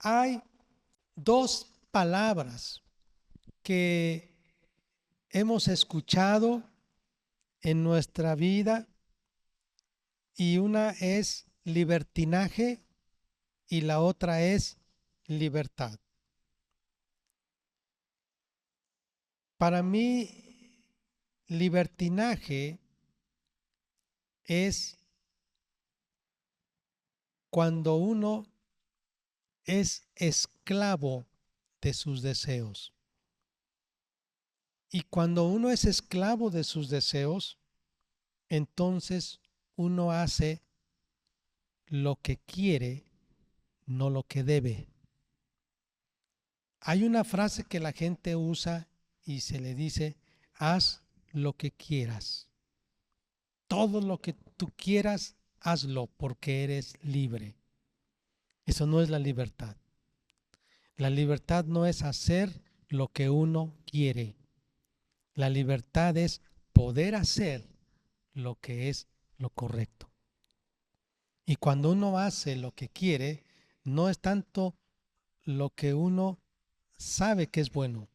Hay dos palabras que hemos escuchado en nuestra vida y una es libertinaje y la otra es libertad. Para mí, libertinaje es cuando uno es esclavo de sus deseos. Y cuando uno es esclavo de sus deseos, entonces uno hace lo que quiere, no lo que debe. Hay una frase que la gente usa y se le dice, haz lo que quieras. Todo lo que tú quieras, hazlo porque eres libre. Eso no es la libertad. La libertad no es hacer lo que uno quiere. La libertad es poder hacer lo que es lo correcto. Y cuando uno hace lo que quiere, no es tanto lo que uno sabe que es bueno,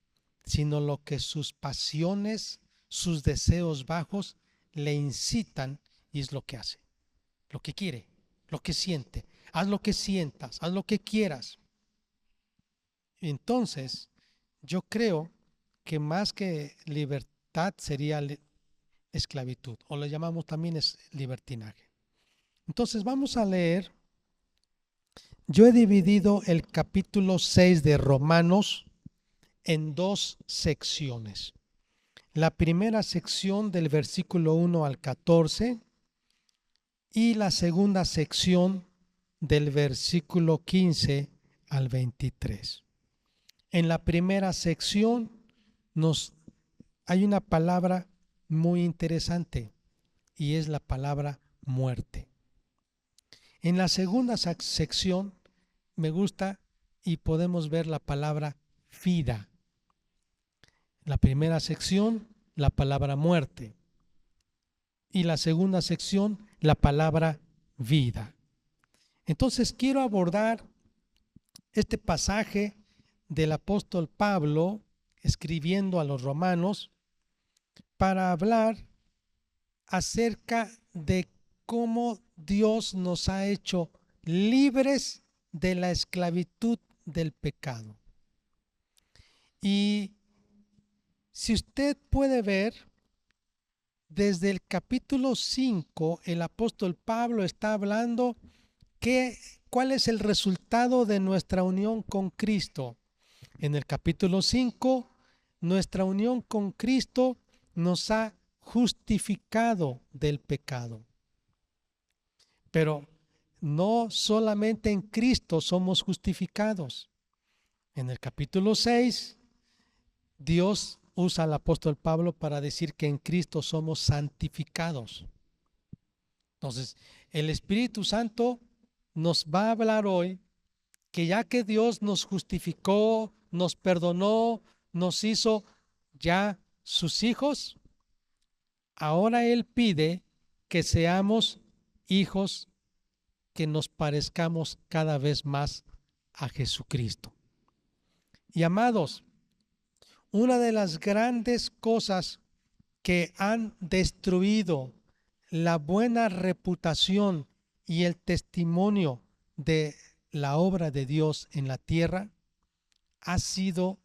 sino lo que sus pasiones, sus deseos bajos le incitan y es lo que hace, lo que quiere, lo que siente. Haz lo que sientas, haz lo que quieras. Entonces, yo creo que más que libertad sería esclavitud, o lo llamamos también libertinaje. Entonces, vamos a leer. Yo he dividido el capítulo 6 de Romanos en dos secciones. La primera sección del versículo 1 al 14 y la segunda sección del versículo 15 al 23. En la primera sección hay una palabra muy interesante y es la palabra muerte. En la segunda sección me gusta y podemos ver la palabra vida. La primera sección, la palabra muerte. Y la segunda sección, la palabra vida. Entonces quiero abordar este pasaje del apóstol Pablo escribiendo a los romanos para hablar acerca de cómo Dios nos ha hecho libres de la esclavitud del pecado. Y si usted puede ver, desde el capítulo 5, el apóstol Pablo está hablando cuál es el resultado de nuestra unión con Cristo. En el capítulo 5, nuestra unión con Cristo nos ha justificado del pecado. Pero no solamente en Cristo somos justificados. En el capítulo 6, Dios usa al apóstol Pablo para decir que en Cristo somos santificados. Entonces, el Espíritu Santo nos va a hablar hoy que ya que Dios nos justificó, nos perdonó, nos hizo ya sus hijos, ahora Él pide que seamos hijos que nos parezcamos cada vez más a Jesucristo. Y amados, una de las grandes cosas que han destruido la buena reputación y el testimonio de la obra de Dios en la tierra ha sido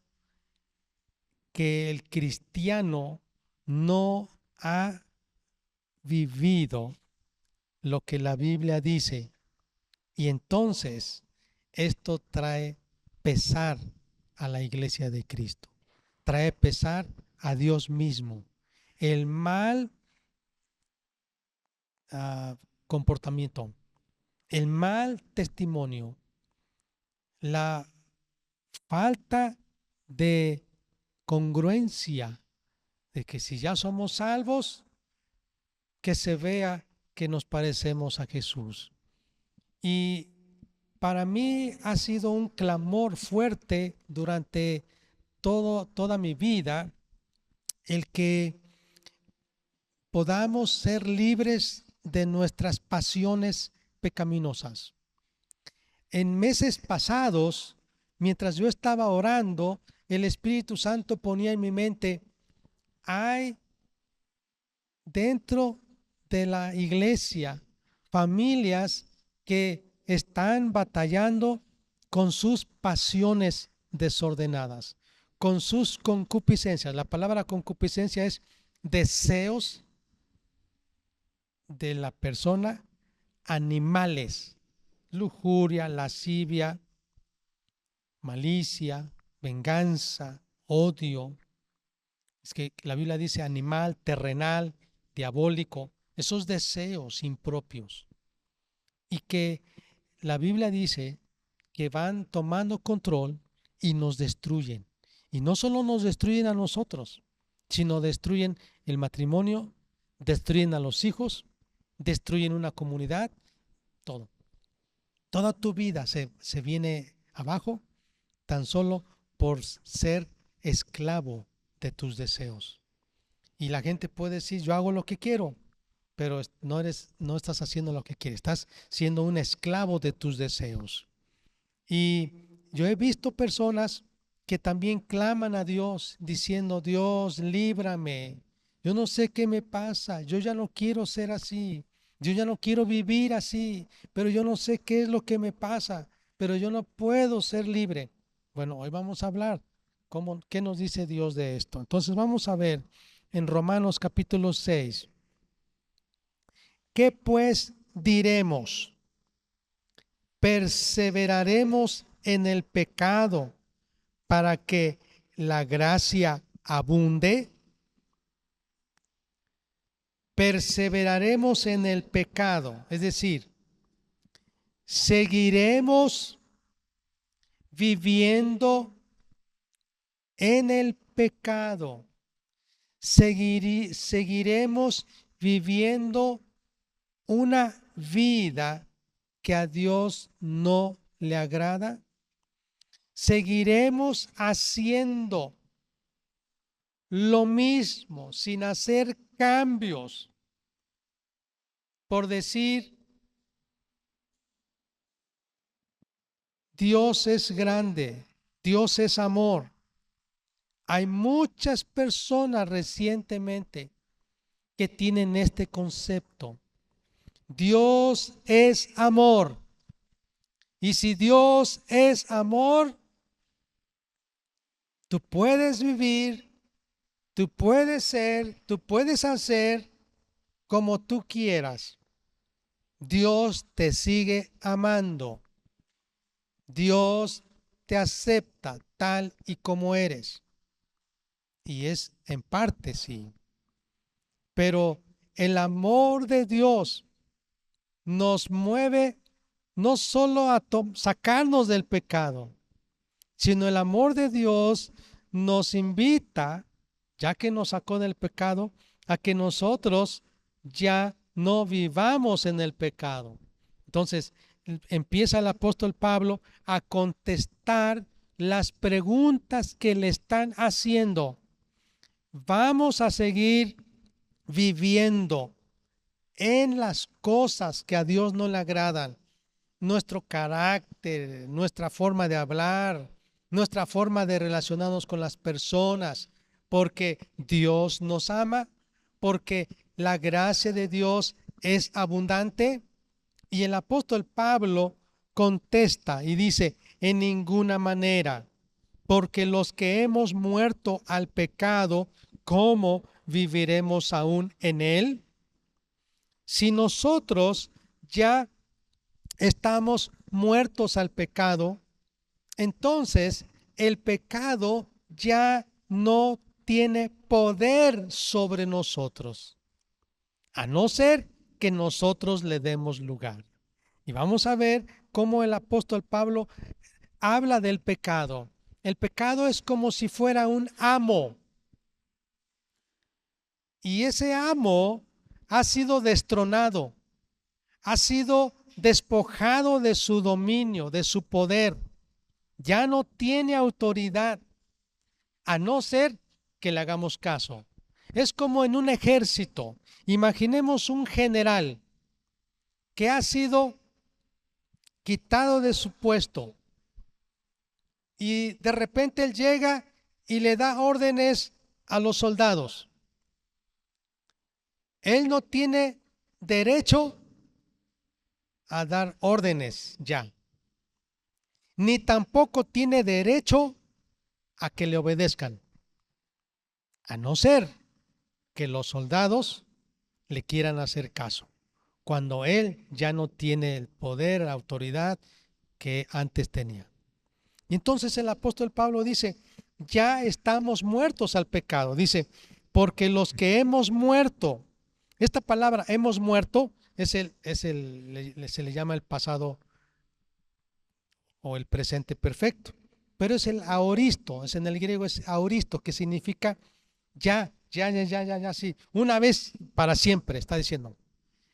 que el cristiano no ha vivido lo que la Biblia dice, y entonces esto trae pesar a la iglesia de Cristo, trae pesar a Dios mismo. El mal comportamiento, el mal testimonio, la falta de congruencia de que si ya somos salvos, que se vea que nos parecemos a Jesús. Y para mí ha sido un clamor fuerte durante toda mi vida el que podamos ser libres de nuestras pasiones pecaminosas. en meses pasados, mientras yo estaba orando, el Espíritu Santo ponía en mi mente, hay dentro de la iglesia familias que están batallando con sus pasiones desordenadas, con sus concupiscencias. La palabra concupiscencia es deseos de la persona animales, lujuria, lascivia, malicia, venganza, odio. Es que la Biblia dice animal, terrenal, diabólico, esos deseos impropios. Y que la Biblia dice que van tomando control y nos destruyen. Y no solo nos destruyen a nosotros, sino destruyen el matrimonio, destruyen a los hijos, destruyen una comunidad, todo. Toda tu vida se viene abajo tan solo por ser esclavo de tus deseos. Y la gente puede decir, yo hago lo que quiero, pero no estás haciendo lo que quieres, estás siendo un esclavo de tus deseos. Y yo he visto personas que también claman a Dios diciendo, Dios, líbrame, yo no sé qué me pasa, yo ya no quiero ser así, yo ya no quiero vivir así, pero yo no sé qué es lo que me pasa, pero yo no puedo ser libre. Bueno, hoy vamos a hablar qué nos dice Dios de esto. Entonces vamos a ver en Romanos capítulo 6. ¿Qué pues diremos? ¿Perseveraremos en el pecado para que la gracia abunde? Perseveraremos en el pecado, es decir, seguiremos viviendo en el pecado, seguiremos viviendo una vida que a Dios no le agrada, seguiremos haciendo lo mismo sin hacer cambios, por decir, Dios es grande, Dios es amor. Hay muchas personas recientemente que tienen este concepto. Dios es amor. Y si Dios es amor, tú puedes vivir, tú puedes ser, tú puedes hacer como tú quieras. Dios te sigue amando. Dios te acepta tal y como eres. Y es en parte sí. Pero el amor de Dios nos mueve no solo a sacarnos del pecado, sino el amor de Dios nos invita, ya que nos sacó del pecado, a que nosotros ya no vivamos en el pecado. Entonces empieza el apóstol Pablo a contestar las preguntas que le están haciendo. Vamos a seguir viviendo en las cosas que a Dios no le agradan. Nuestro carácter, nuestra forma de hablar, nuestra forma de relacionarnos con las personas, porque Dios nos ama, porque la gracia de Dios es abundante. Y el apóstol Pablo contesta y dice, en ninguna manera, porque los que hemos muerto al pecado, ¿cómo viviremos aún en él? Si nosotros ya estamos muertos al pecado, entonces el pecado ya no tiene poder sobre nosotros, a no ser que nosotros le demos lugar. Y vamos a ver cómo el apóstol Pablo habla del pecado. El pecado es como si fuera un amo. Y ese amo ha sido destronado, ha sido despojado de su dominio, de su poder. Ya no tiene autoridad, a no ser que le hagamos caso. Es como en un ejército. Imaginemos un general que ha sido quitado de su puesto, y de repente él llega y le da órdenes a los soldados. Él no tiene derecho a dar órdenes ya, ni tampoco tiene derecho a que le obedezcan, a no ser que los soldados le quieran hacer caso, cuando él ya no tiene el poder, la autoridad que antes tenía. Y entonces el apóstol Pablo dice, ya estamos muertos al pecado. Dice, porque los que hemos muerto, esta palabra hemos muerto se le llama el pasado o el presente perfecto, pero es el aoristo, es en el griego es aoristo, que significa ya, sí, una vez para siempre, está diciendo.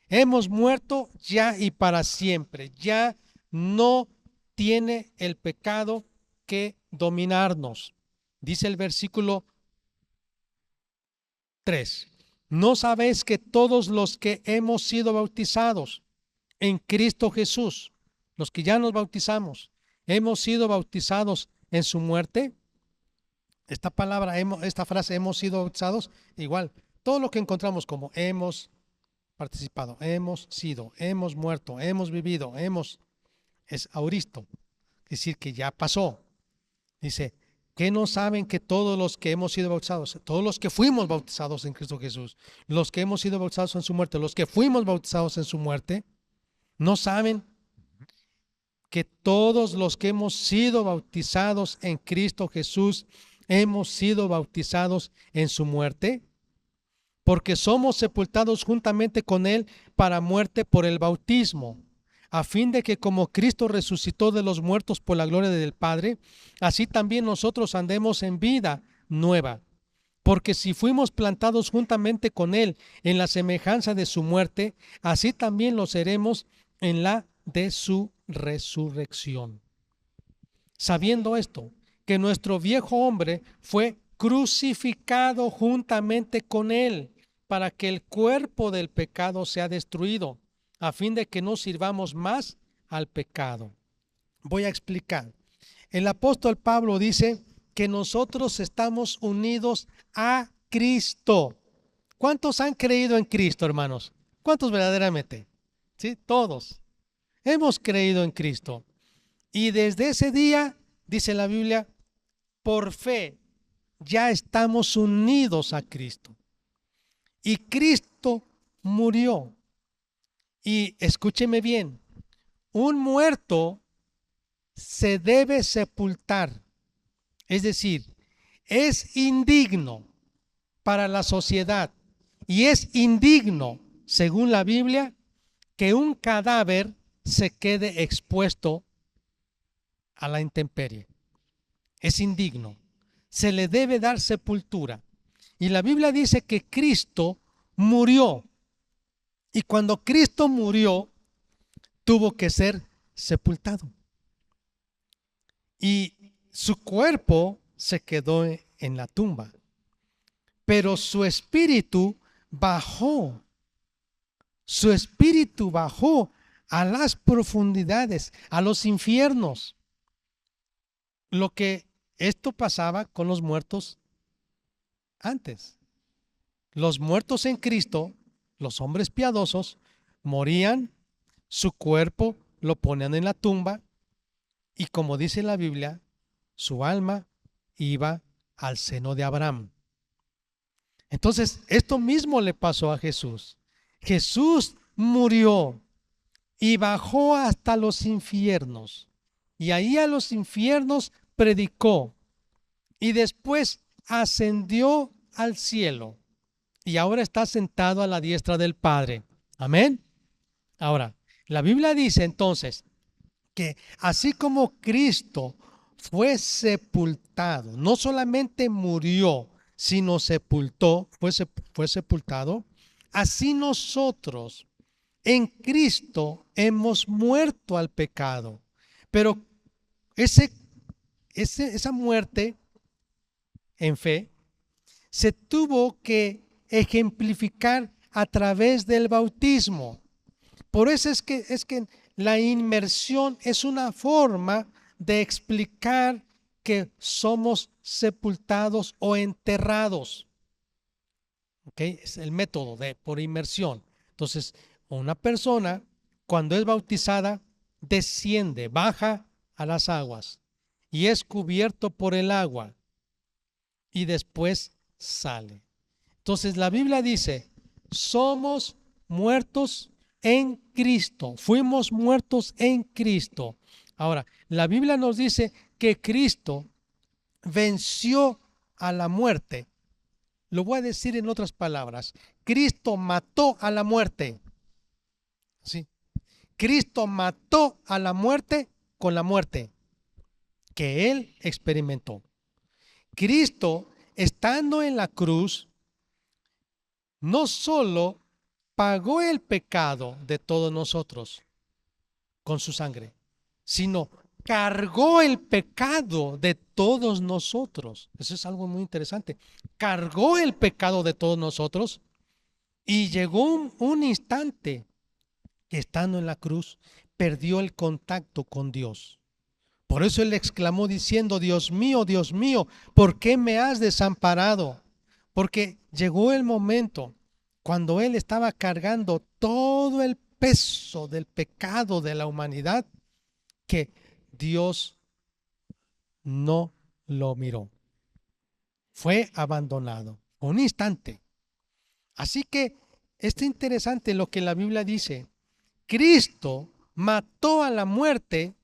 Hemos muerto ya y para siempre, ya no tiene el pecado que dominarnos. Dice el versículo 3, ¿no sabéis que todos los que hemos sido bautizados en Cristo Jesús, los que ya nos bautizamos, hemos sido bautizados en su muerte? Esta palabra, esta frase, hemos sido bautizados, igual, todo lo que encontramos como hemos participado, hemos sido, hemos muerto, hemos vivido, es auristo, es decir, que ya pasó. Dice, ¿qué no saben que todos los que hemos sido bautizados, todos los que fuimos bautizados en Cristo Jesús, los que hemos sido bautizados en su muerte, los que fuimos bautizados en su muerte, no saben que todos los que hemos sido bautizados en Cristo Jesús, hemos sido bautizados en su muerte? Porque somos sepultados juntamente con él para muerte por el bautismo, a fin de que como Cristo resucitó de los muertos por la gloria del Padre, así también nosotros andemos en vida nueva. Porque si fuimos plantados juntamente con él en la semejanza de su muerte, así también lo seremos en la de su resurrección. Sabiendo esto, que nuestro viejo hombre fue crucificado juntamente con él, para que el cuerpo del pecado sea destruido, a fin de que no sirvamos más al pecado. Voy a explicar. El apóstol Pablo dice que nosotros estamos unidos a Cristo. ¿Cuántos han creído en Cristo, hermanos? ¿Cuántos verdaderamente? Sí, todos. Hemos creído en Cristo. Y desde ese día, dice la Biblia, por fe ya estamos unidos a Cristo. Y Cristo murió. Y escúcheme bien, un muerto se debe sepultar. Es decir, es indigno para la sociedad y es indigno, según la Biblia, que un cadáver se quede expuesto a la intemperie. Es indigno. Se le debe dar sepultura. Y la Biblia dice que Cristo murió. Y cuando Cristo murió, tuvo que ser sepultado. Y su cuerpo se quedó en la tumba. Pero su espíritu bajó. Su espíritu bajó a las profundidades, a los infiernos. Lo que esto pasaba con los muertos antes. Los muertos en Cristo, los hombres piadosos, morían, su cuerpo lo ponían en la tumba y, como dice la Biblia, su alma iba al seno de Abraham. Entonces, esto mismo le pasó a Jesús. Jesús murió y bajó hasta los infiernos. Y ahí a los infiernos predicó. Y después ascendió al cielo. Y ahora está sentado a la diestra del Padre. Amén. Ahora, la Biblia dice entonces que así como Cristo fue sepultado, no solamente murió, sino sepultó, fue sepultado, así nosotros en Cristo hemos muerto al pecado. Pero esa muerte en fe se tuvo que ejemplificar a través del bautismo. Por eso es que la inmersión es una forma de explicar que somos sepultados o enterrados. ¿Ok? Es el método por inmersión. Entonces, una persona cuando es bautizada desciende, baja a las aguas y es cubierto por el agua y después sale. Entonces la Biblia dice, somos muertos en Cristo, fuimos muertos en Cristo. Ahora, la Biblia nos dice que Cristo venció a la muerte. Lo voy a decir en otras palabras. Cristo mató a la muerte. ¿Sí? Cristo mató a la muerte con la muerte que Él experimentó. Cristo, estando en la cruz, no solo pagó el pecado de todos nosotros con su sangre, sino cargó el pecado de todos nosotros. Eso es algo muy interesante. Cargó el pecado de todos nosotros y llegó un instante que estando en la cruz perdió el contacto con Dios. Por eso él exclamó diciendo, Dios mío, ¿por qué me has desamparado? Porque llegó el momento cuando él estaba cargando todo el peso del pecado de la humanidad, que Dios no lo miró. Fue abandonado. Un instante. Así que es interesante lo que la Biblia dice. Cristo mató a la muerte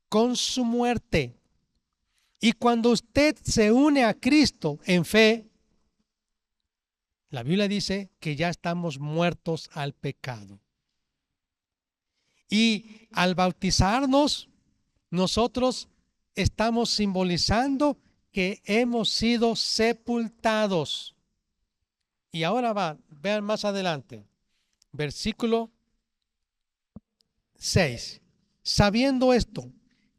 con su muerte. Y cuando usted se une a Cristo en fe, la Biblia dice que ya estamos muertos al pecado. Y al bautizarnos, nosotros estamos simbolizando que hemos sido sepultados. Y ahora vean más adelante, versículo 6. Sabiendo esto,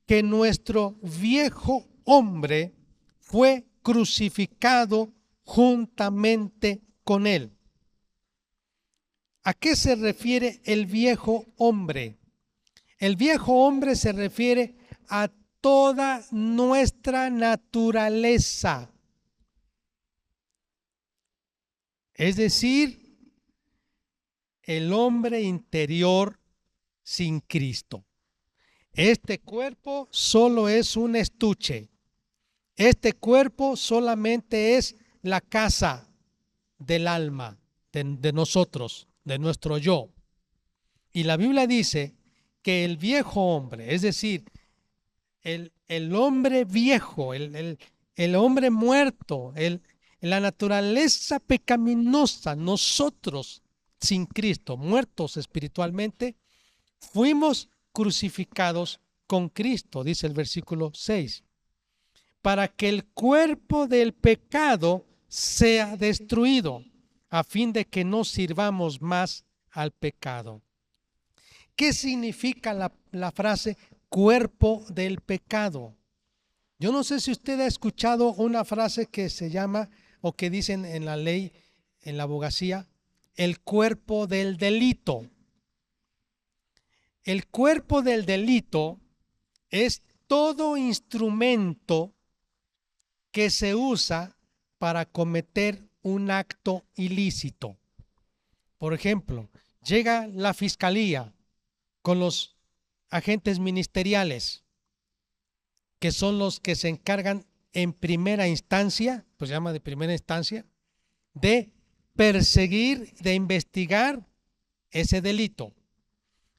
que nuestro viejo hombre fue crucificado juntamente con él. ¿A qué se refiere el viejo hombre? El viejo hombre se refiere a toda nuestra naturaleza. Es decir, el hombre interior sin Cristo. Este cuerpo solo es un estuche. Este cuerpo solamente es la casa del alma, de nosotros, de nuestro yo. Y la Biblia dice que el viejo hombre, es decir, el hombre viejo, el hombre muerto, la naturaleza pecaminosa, nosotros sin Cristo, muertos espiritualmente, fuimos crucificados con Cristo, dice el versículo 6, para que el cuerpo del pecado sea destruido, a fin de que no sirvamos más al pecado. ¿Qué significa la frase cuerpo del pecado? Yo no sé si usted ha escuchado una frase que se llama, o que dicen en la ley, en la abogacía, el cuerpo del delito. El cuerpo del delito es todo instrumento que se usa para cometer un acto ilícito. Por ejemplo, llega la fiscalía con los agentes ministeriales, que son los que se encargan en primera instancia, pues se llama de primera instancia, de perseguir, de investigar ese delito.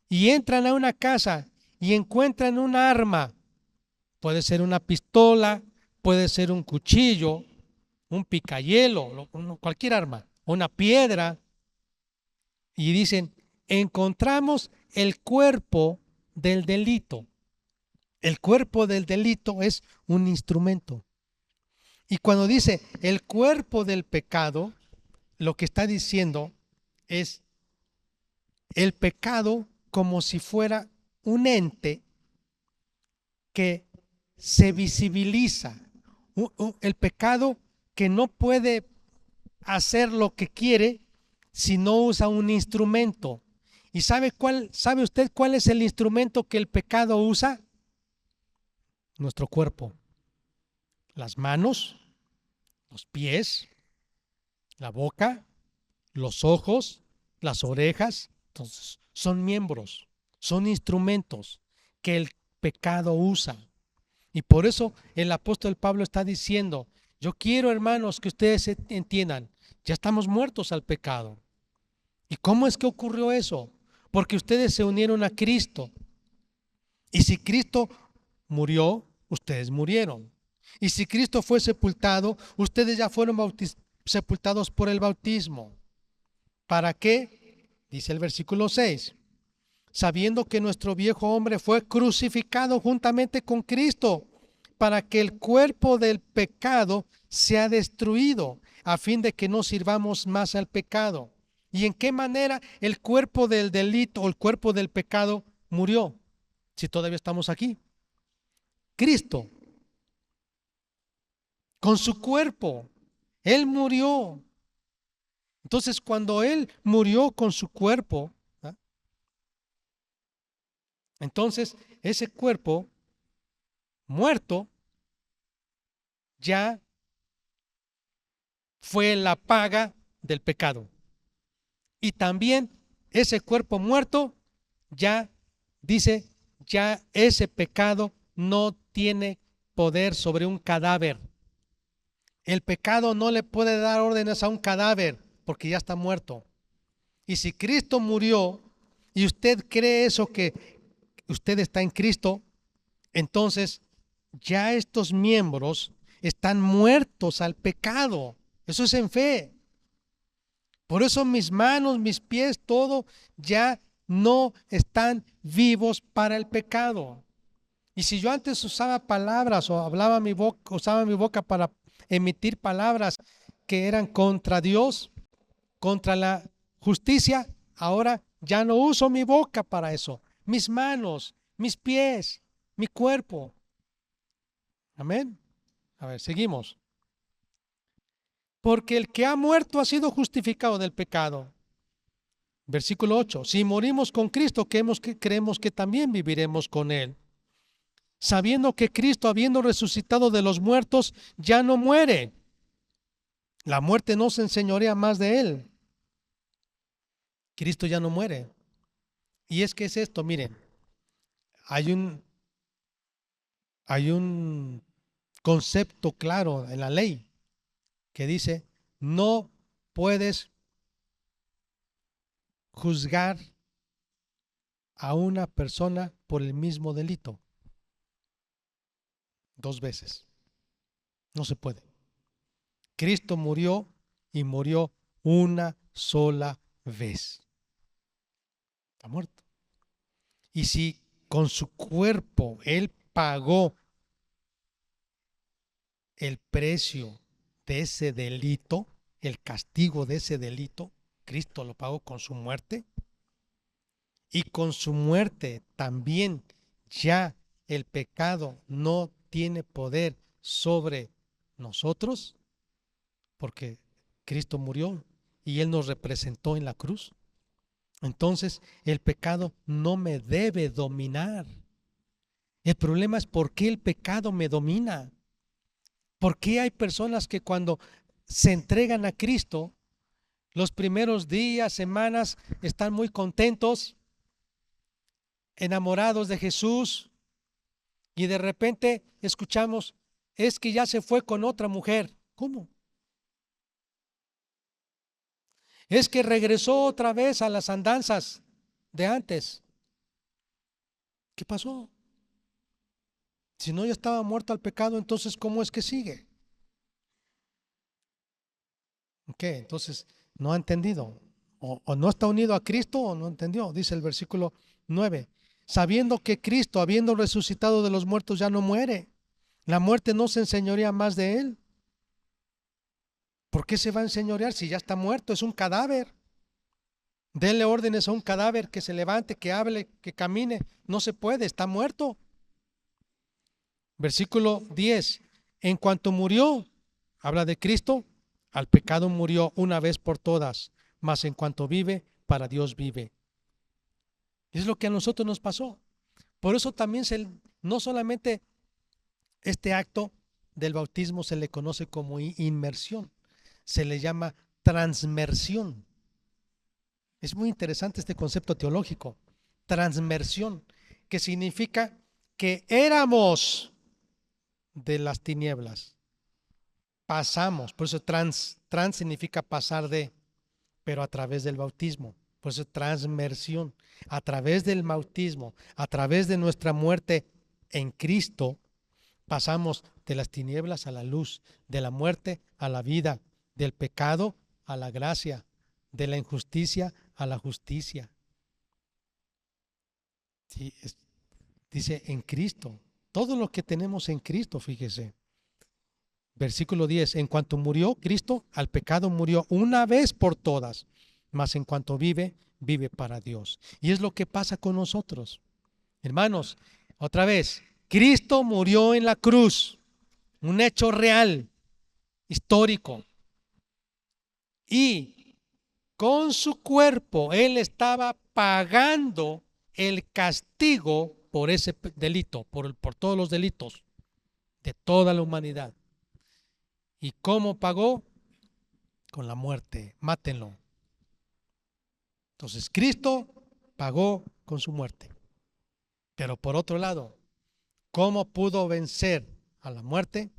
Y entran a una casa y encuentran un arma. Puede ser una pistola, puede ser un cuchillo, un picayelo, cualquier arma, una piedra. Y dicen, encontramos el cuerpo del delito. El cuerpo del delito es un instrumento. Y cuando dice el cuerpo del pecado, lo que está diciendo es el pecado como si fuera un ente que se visibiliza. El pecado que no puede hacer lo que quiere si no usa un instrumento. ¿Y sabe usted cuál es el instrumento que el pecado usa? Nuestro cuerpo. Las manos, los pies, la boca, los ojos, las orejas. Entonces, son miembros, son instrumentos que el pecado usa. Y por eso el apóstol Pablo está diciendo, yo quiero, hermanos, que ustedes entiendan, ya estamos muertos al pecado. ¿Y cómo es que ocurrió eso? Porque ustedes se unieron a Cristo. Y si Cristo murió, ustedes murieron. Y si Cristo fue sepultado, ustedes ya fueron sepultados por el bautismo. ¿Para qué? Dice el versículo 6. Sabiendo que nuestro viejo hombre fue crucificado juntamente con Cristo, para que el cuerpo del pecado sea destruido, a fin de que no sirvamos más al pecado. ¿Y en qué manera el cuerpo del delito o el cuerpo del pecado murió? Si todavía estamos aquí. Cristo, con su cuerpo, Él murió. Entonces, cuando Él murió con su cuerpo, ¿ah? Entonces ese cuerpo muerto ya fue la paga del pecado. Y también ese cuerpo muerto ya dice, ya ese pecado no tiene poder sobre un cadáver. El pecado no le puede dar órdenes a un cadáver porque ya está muerto. Y si Cristo murió y usted cree eso, que usted está en Cristo, entonces ya estos miembros están muertos al pecado. Eso es en fe. Por eso mis manos, mis pies, todo ya no están vivos para el pecado. Y si yo antes usaba palabras o usaba mi boca para emitir palabras que eran contra Dios, contra la justicia, ahora ya no uso mi boca para eso. Mis manos, mis pies, mi cuerpo. Amén. A ver, seguimos. Porque el que ha muerto ha sido justificado del pecado. Versículo 8. Si morimos con Cristo, creemos que también viviremos con Él. Sabiendo que Cristo, habiendo resucitado de los muertos, ya no muere. La muerte no se enseñorea más de Él. Cristo ya no muere. Y es que es esto, miren, hay un concepto claro en la ley que dice, no puedes juzgar a una persona por el mismo delito dos veces. No se puede. Cristo murió y murió una sola vez. Está muerto. Y si con su cuerpo Él pagó el precio de ese delito, el castigo de ese delito, Cristo lo pagó con su muerte, y con su muerte también ya el pecado no tiene poder sobre nosotros, porque Cristo murió y Él nos representó en la cruz. Entonces el pecado no me debe dominar. El problema es por qué el pecado me domina. ¿Por qué hay personas que cuando se entregan a Cristo, los primeros días, semanas, están muy contentos, enamorados de Jesús, y de repente escuchamos, es que ya se fue con otra mujer? ¿Cómo? Es que regresó otra vez a las andanzas de antes. ¿Qué pasó? Si no ya estaba muerto al pecado, entonces ¿cómo es que sigue? ¿Qué? Entonces no ha entendido. O no está unido a Cristo o no entendió. Dice el versículo 9. Sabiendo que Cristo, habiendo resucitado de los muertos, ya no muere. La muerte no se enseñorea más de Él. ¿Por qué se va a enseñorear si ya está muerto? Es un cadáver. Denle órdenes a un cadáver que se levante, que hable, que camine. No se puede, está muerto. Versículo 10. En cuanto murió, habla de Cristo, al pecado murió una vez por todas, mas en cuanto vive, para Dios vive. Es lo que a nosotros nos pasó. Por eso también no solamente este acto del bautismo se le conoce como inmersión, se le llama transmersión. Es muy interesante este concepto teológico, transmersión, que significa que éramos de las tinieblas, pasamos, por eso trans significa pasar de, pero a través del bautismo, por eso transmersión, a través del bautismo, a través de nuestra muerte en Cristo, pasamos de las tinieblas a la luz, de la muerte a la vida, del pecado a la gracia, de la injusticia a la justicia. Sí, dice en Cristo, todo lo que tenemos en Cristo, fíjese. Versículo 10, en cuanto murió Cristo, al pecado murió una vez por todas, mas en cuanto vive, vive para Dios. Y es lo que pasa con nosotros. Hermanos, otra vez, Cristo murió en la cruz, un hecho real, histórico. Y con su cuerpo Él estaba pagando el castigo por ese delito, por todos los delitos de toda la humanidad. ¿Y cómo pagó? Con la muerte. Mátenlo. Entonces Cristo pagó con su muerte. Pero por otro lado, ¿cómo pudo vencer a la muerte?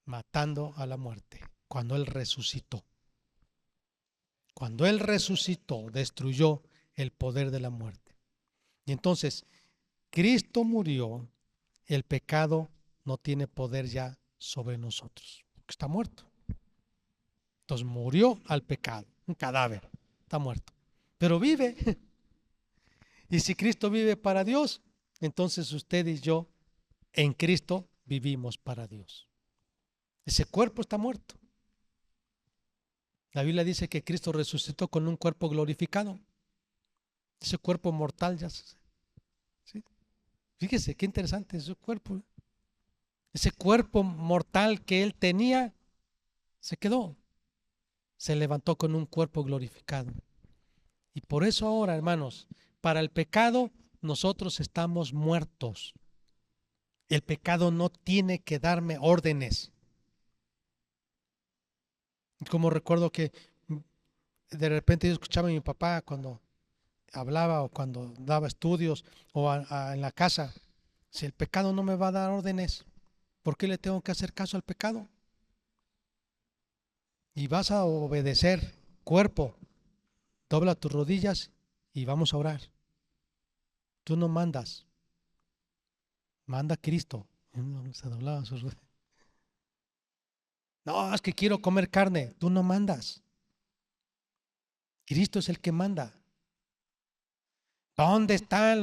Matando a la muerte. Cuando Él resucitó. Cuando Él resucitó, destruyó el poder de la muerte. Y entonces, Cristo murió, el pecado no tiene poder ya sobre nosotros, porque está muerto. Entonces murió al pecado, un cadáver, está muerto, pero vive. Y si Cristo vive para Dios, entonces usted y yo en Cristo vivimos para Dios. Ese cuerpo está muerto. La Biblia dice que Cristo resucitó con un cuerpo glorificado. Ese cuerpo mortal ya se... ¿sí? Fíjese qué interesante ese cuerpo. Ese cuerpo mortal que él tenía se quedó. Se levantó con un cuerpo glorificado. Y por eso ahora, hermanos, para el pecado nosotros estamos muertos. El pecado no tiene que darme órdenes. Como recuerdo que de repente yo escuchaba a mi papá cuando hablaba o cuando daba estudios o en la casa, si el pecado no me va a dar órdenes, ¿por qué le tengo que hacer caso al pecado? Y vas a obedecer, cuerpo, dobla tus rodillas y vamos a orar. Tú no mandas, manda Cristo. Se doblaba sus rodillas. No, es que quiero comer carne, tú no mandas. Cristo es el que manda. ¿Dónde están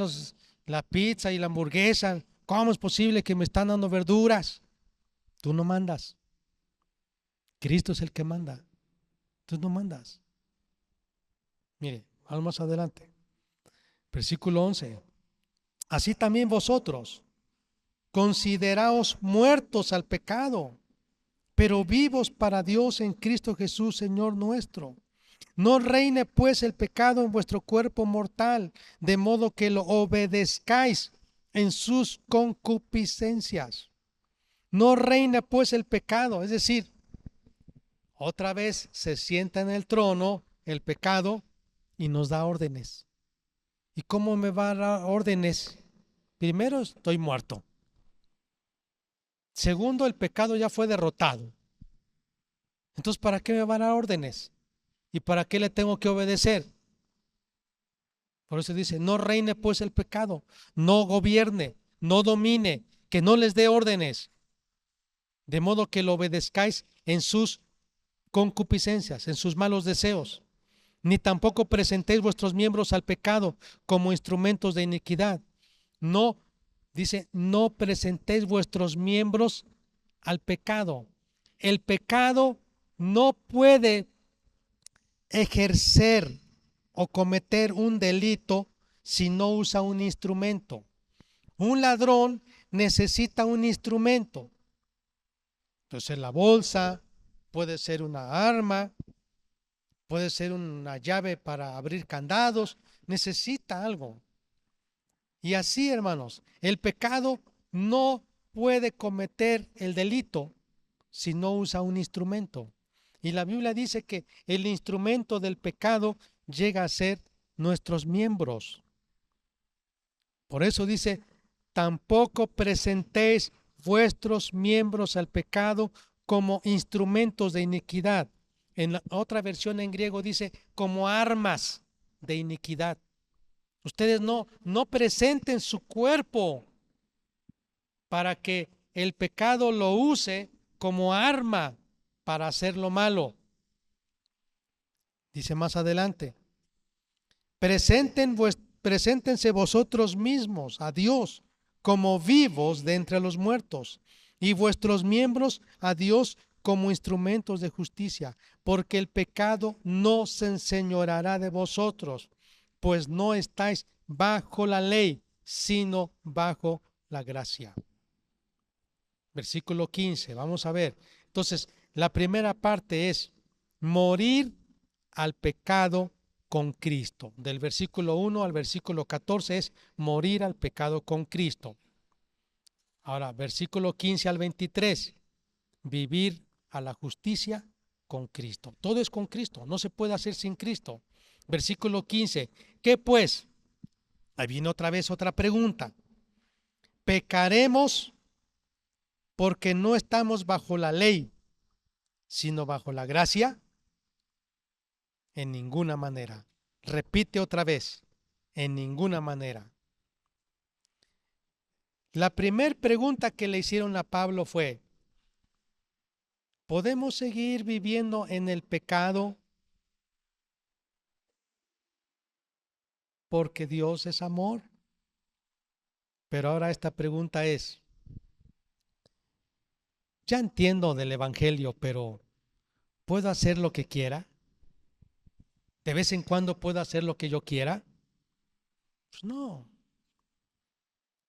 la pizza y la hamburguesa? ¿Cómo es posible que me están dando verduras? Tú no mandas. Cristo es el que manda. Tú no mandas. Mire, vamos más adelante. Versículo 11. Así también vosotros, consideraos muertos al pecado, pero vivos para Dios en Cristo Jesús, Señor nuestro. No reine pues el pecado en vuestro cuerpo mortal, de modo que lo obedezcáis en sus concupiscencias. No reine pues el pecado, es decir, otra vez se sienta en el trono el pecado y nos da órdenes. ¿Y cómo me va a dar órdenes? Primero, estoy muerto. Segundo, el pecado ya fue derrotado. Entonces, ¿para qué me van a dar órdenes? ¿Y para qué le tengo que obedecer? Por eso dice, no reine pues el pecado, no gobierne, no domine, que no les dé órdenes, de modo que lo obedezcáis en sus concupiscencias, en sus malos deseos. Ni tampoco presentéis vuestros miembros al pecado como instrumentos de iniquidad. No, dice, no presentéis vuestros miembros al pecado. El pecado no puede ejercer o cometer un delito si no usa un instrumento. Un ladrón necesita un instrumento. Puede ser la bolsa, puede ser una arma, puede ser una llave para abrir candados. Necesita algo. Y así, hermanos, el pecado no puede cometer el delito si no usa un instrumento. Y la Biblia dice que el instrumento del pecado llega a ser nuestros miembros. Por eso dice, tampoco presentéis vuestros miembros al pecado como instrumentos de iniquidad. En la otra versión en griego dice, como armas de iniquidad. Ustedes no presenten su cuerpo para que el pecado lo use como arma para hacer lo malo. Dice más adelante, preséntense vosotros mismos a Dios como vivos de entre los muertos y vuestros miembros a Dios como instrumentos de justicia, porque el pecado no se enseñoreará de vosotros, pues no estáis bajo la ley, sino bajo la gracia. Versículo 15, vamos a ver. Entonces, la primera parte es morir al pecado con Cristo. Del versículo 1 al versículo 14 es morir al pecado con Cristo. Ahora, versículo 15 al 23, vivir a la justicia con Cristo. Todo es con Cristo, no se puede hacer sin Cristo. Versículo 15, ¿qué pues? Ahí viene otra vez otra pregunta. ¿Pecaremos porque no estamos bajo la ley, sino bajo la gracia? En ninguna manera. Repite otra vez, en ninguna manera. La primera pregunta que le hicieron a Pablo fue, ¿podemos seguir viviendo en el pecado porque Dios es amor? Pero ahora esta pregunta es, ya entiendo del Evangelio, pero ¿puedo hacer lo que quiera? ¿De vez en cuando puedo hacer lo que yo quiera? Pues no.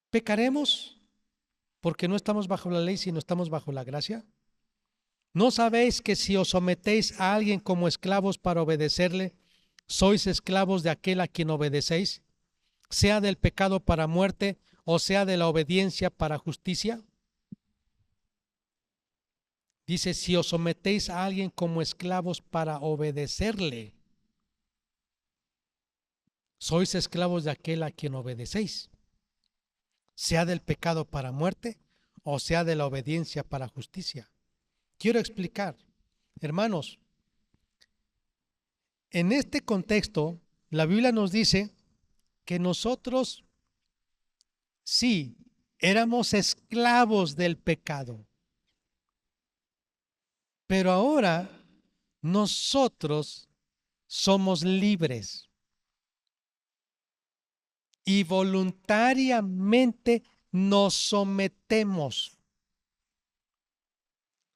¿Pecaremos porque no estamos bajo la ley, sino estamos bajo la gracia? ¿No sabéis que si os sometéis a alguien como esclavos para obedecerle, sois esclavos de aquel a quien obedecéis, sea del pecado para muerte o sea de la obediencia para justicia? Dice, si os sometéis a alguien como esclavos para obedecerle, sois esclavos de aquel a quien obedecéis, sea del pecado para muerte o sea de la obediencia para justicia. Quiero explicar, hermanos, en este contexto, la Biblia nos dice que nosotros sí éramos esclavos del pecado, pero ahora nosotros somos libres y voluntariamente nos sometemos.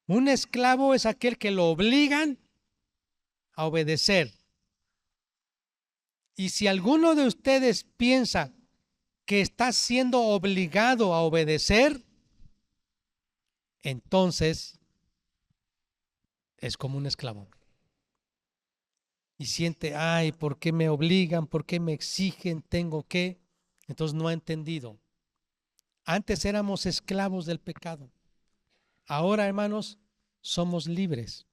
Un esclavo es aquel que lo obligan a obedecer. Y si alguno de ustedes piensa que está siendo obligado a obedecer, entonces es como un esclavo. Y siente, ay, ¿por qué me obligan? ¿Por qué me exigen? ¿Tengo que? Entonces no ha entendido. Antes éramos esclavos del pecado. Ahora, hermanos, somos libres.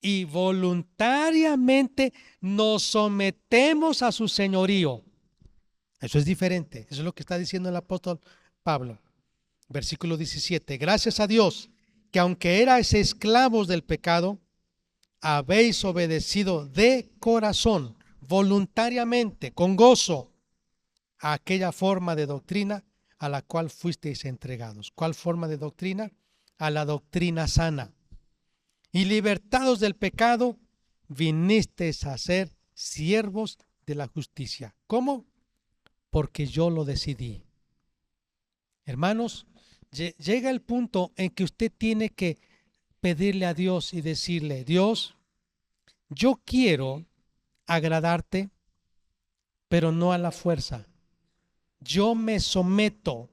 Y voluntariamente nos sometemos a su señorío. Eso es diferente. Eso es lo que está diciendo el apóstol Pablo. Versículo 17. Gracias a Dios que aunque erais esclavos del pecado, habéis obedecido de corazón, voluntariamente, con gozo, a aquella forma de doctrina a la cual fuisteis entregados. ¿Cuál forma de doctrina? A la doctrina sana. Y libertados del pecado, vinisteis a ser siervos de la justicia. ¿Cómo? Porque yo lo decidí. Hermanos, llega el punto en que usted tiene que pedirle a Dios y decirle, Dios, yo quiero agradarte, pero no a la fuerza. Yo me someto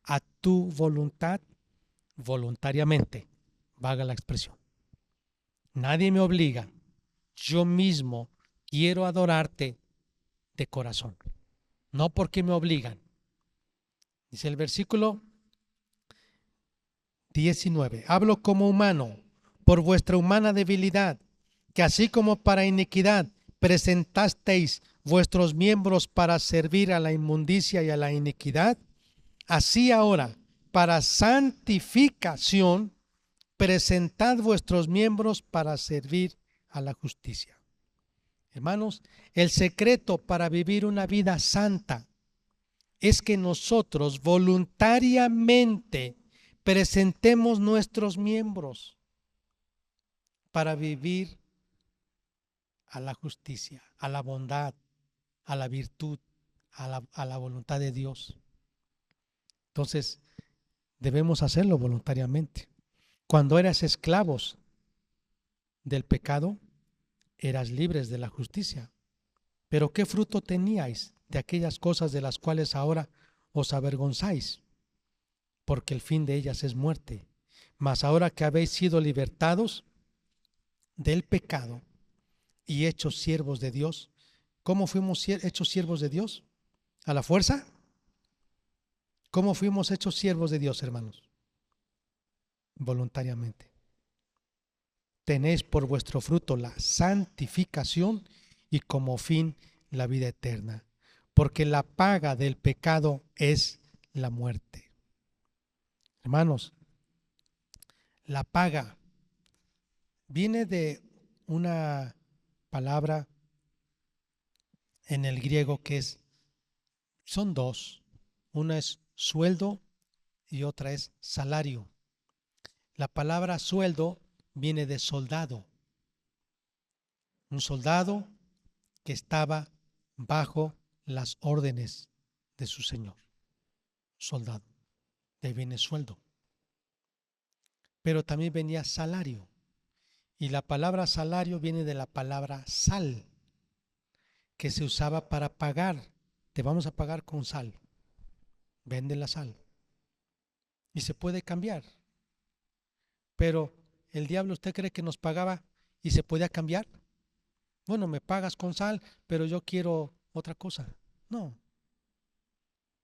a tu voluntad voluntariamente, valga la expresión. Nadie me obliga. Yo mismo quiero adorarte de corazón. No porque me obligan, Dice el versículo 19. Hablo como humano, por vuestra humana debilidad, que así como para iniquidad presentasteis vuestros miembros para servir a la inmundicia y a la iniquidad, así ahora, para santificación, presentad vuestros miembros para servir a la justicia. Hermanos, el secreto para vivir una vida santa es que nosotros voluntariamente presentemos nuestros miembros para vivir a la justicia, a la bondad, a la virtud, a la voluntad de Dios. Entonces, debemos hacerlo voluntariamente. Cuando eras esclavos del pecado, eras libres de la justicia. Pero ¿qué fruto teníais de aquellas cosas de las cuales ahora os avergonzáis? Porque el fin de ellas es muerte. Mas ahora que habéis sido libertados del pecado y hechos siervos de Dios, ¿cómo fuimos hechos siervos de Dios? ¿A la fuerza? ¿Cómo fuimos hechos siervos de Dios, hermanos? Voluntariamente. Tenéis por vuestro fruto la santificación y como fin la vida eterna, porque la paga del pecado es la muerte. Hermanos, la paga viene de una palabra en el griego que son dos. Una es sueldo y otra es salario. La palabra sueldo viene de soldado. Un soldado que estaba bajo las órdenes de su señor. Soldado. De ahí viene sueldo. Pero también venía salario. Y la palabra salario viene de la palabra sal, que se usaba para pagar. Te vamos a pagar con sal. Vende la sal. Y se puede cambiar. Pero el diablo, ¿usted cree que nos pagaba y se podía cambiar? Bueno, me pagas con sal, pero yo quiero otra cosa. No.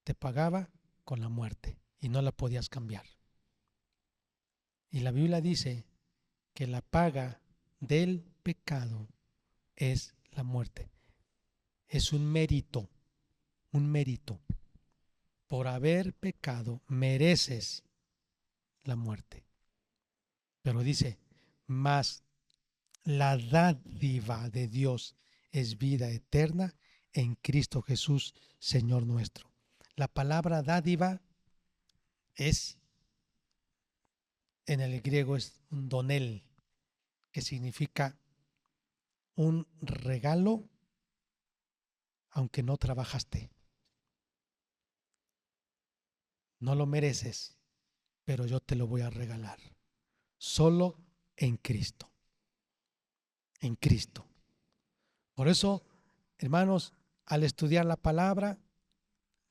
Te pagaba con la muerte y no la podías cambiar. Y la Biblia dice que la paga del pecado es la muerte. Es un mérito, un mérito. Por haber pecado mereces la muerte. Pero dice, mas la dádiva de Dios es vida eterna en Cristo Jesús, Señor nuestro. La palabra dádiva en el griego es un donel, que significa un regalo aunque no trabajaste. No lo mereces, pero yo te lo voy a regalar. Solo en Cristo. En Cristo. Por eso, hermanos, al estudiar la palabra,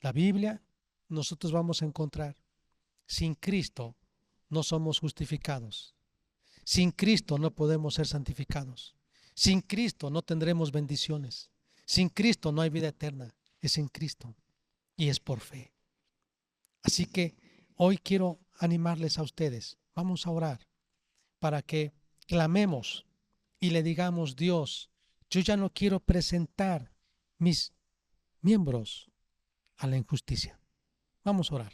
la Biblia, nosotros vamos a encontrar, sin Cristo no somos justificados. Sin Cristo no podemos ser santificados. Sin Cristo no tendremos bendiciones. Sin Cristo no hay vida eterna. Es en Cristo y es por fe. Así que hoy quiero animarles a ustedes. Vamos a orar para que clamemos y le digamos: Dios, yo ya no quiero presentar mis miembros a la injusticia. Vamos a orar.